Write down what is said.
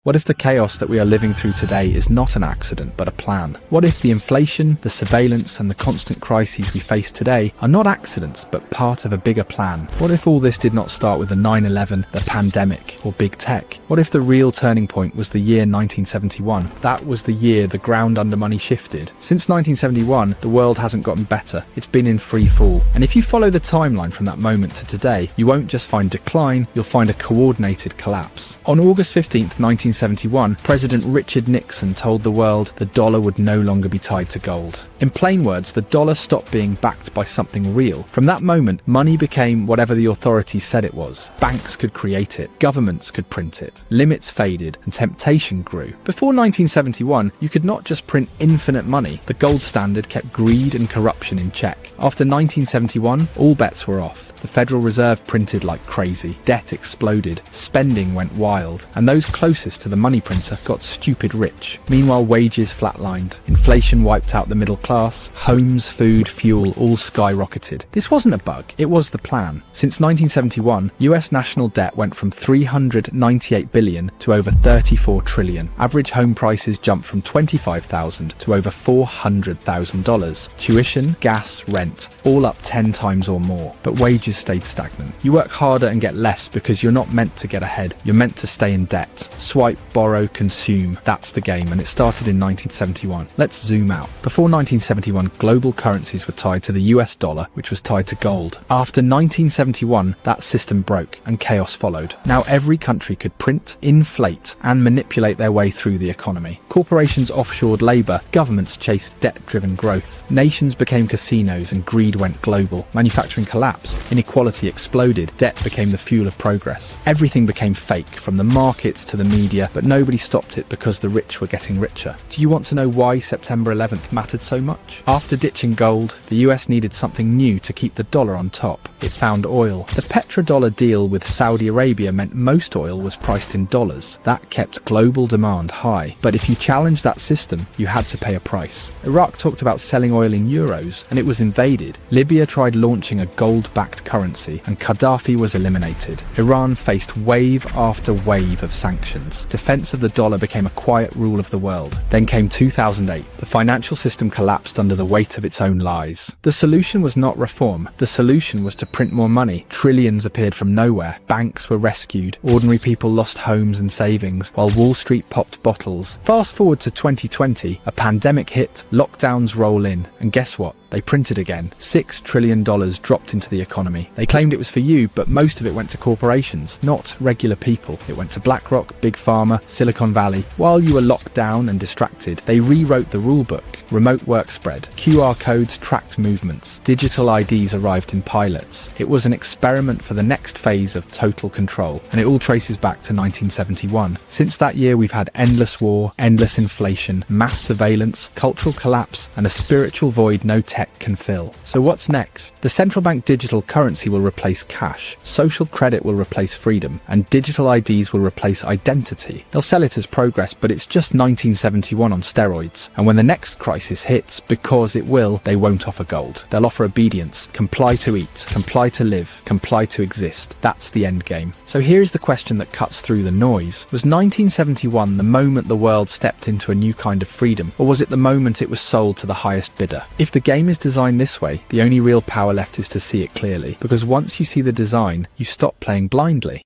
What if the chaos that we are living through today is not an accident, but a plan? What if the inflation, the surveillance, and the constant crises we face today are not accidents, but part of a bigger plan? What if all this did not start with the 9/11, the pandemic, or big tech? What if the real turning point was the year 1971? That was the year the ground under money shifted. Since 1971, the world hasn't gotten better. It's been in free fall. And if you follow the timeline from that moment to today, you won't just find decline, you'll find a coordinated collapse. On August 15th, 1971, President Richard Nixon told the world the dollar would no longer be tied to gold. In plain words, the dollar stopped being backed by something real. From that moment, money became whatever the authorities said it was. Banks could create it, governments could print it, limits faded, and temptation grew. Before 1971, you could not just print infinite money. The gold standard kept greed and corruption in check. After 1971, all bets were off. The Federal Reserve printed like crazy, debt exploded, spending went wild, and those closest to the money printer got stupid rich. Meanwhile, wages flatlined, inflation wiped out the middle class, homes, food, fuel all skyrocketed. This wasn't a bug, it was the plan. Since 1971, US national debt went from $398 billion to over $34 trillion. Average home prices jumped from $25,000 to over $400,000. Tuition, gas, rent, all up 10 times or more, but wages stayed stagnant. You work harder and get less because you're not meant to get ahead, you're meant to stay in debt. Swipe, borrow, consume, that's the game, and it started in 1971. Let's zoom out. Before 1971, global currencies were tied to the US dollar, which was tied to gold. After 1971, that system broke and chaos followed. Now every country could print, inflate, and manipulate their way through the economy. Corporations offshored labor, governments chased debt-driven growth. Nations became casinos and greed went global. Manufacturing collapsed, inequality exploded, debt became the fuel of progress. Everything became fake, from the markets to the media, but nobody stopped it because the rich were getting richer. Do you want to know why September 11th mattered so much? After ditching gold, the US needed something new to keep the dollar on top. It found oil. The petrodollar deal with Saudi Arabia meant most oil was priced in dollars. That kept global demand high. But if you challenged that system, you had to pay a price. Iraq talked about selling oil in euros, and it was invaded. Libya tried launching a gold-backed currency, and Gaddafi was eliminated. Iran faced wave after wave of sanctions. Defense of the dollar became a quiet rule of the world. Then came 2008. The financial system collapsed under the weight of its own lies. The solution was not reform. The solution was to print more money. Trillions appeared from nowhere. Banks were rescued. Ordinary people lost homes and savings, while Wall Street popped bottles. Fast forward to 2020, a pandemic hit, lockdowns roll in, and guess what? They printed again. $6 trillion dropped into the economy. They claimed it was for you, but most of it went to corporations, not regular people. It went to BlackRock, Big Pharma, Silicon Valley. While you were locked down and distracted, they rewrote the rulebook. Remote work spread. QR codes tracked movements. Digital IDs arrived in pilots. It was an experiment for the next phase of total control, and it all traces back to 1971. Since that year, we've had endless war, endless inflation, mass surveillance, cultural collapse, and a spiritual void no tech can fill. So what's next? The central bank digital currency will replace cash, social credit will replace freedom, and digital IDs will replace identity. They'll sell it as progress, but it's just 1971 on steroids. And when the next crisis hits, because it will, they won't offer gold. They'll offer obedience, comply to eat, comply to live, comply to exist. That's the end game. So here's the question that cuts through the noise. Was 1971 the moment the world stepped into a new kind of freedom, or was it the moment it was sold to the highest bidder? If the game is designed this way, the only real power left is to see it clearly, because once you see the design, you stop playing blindly.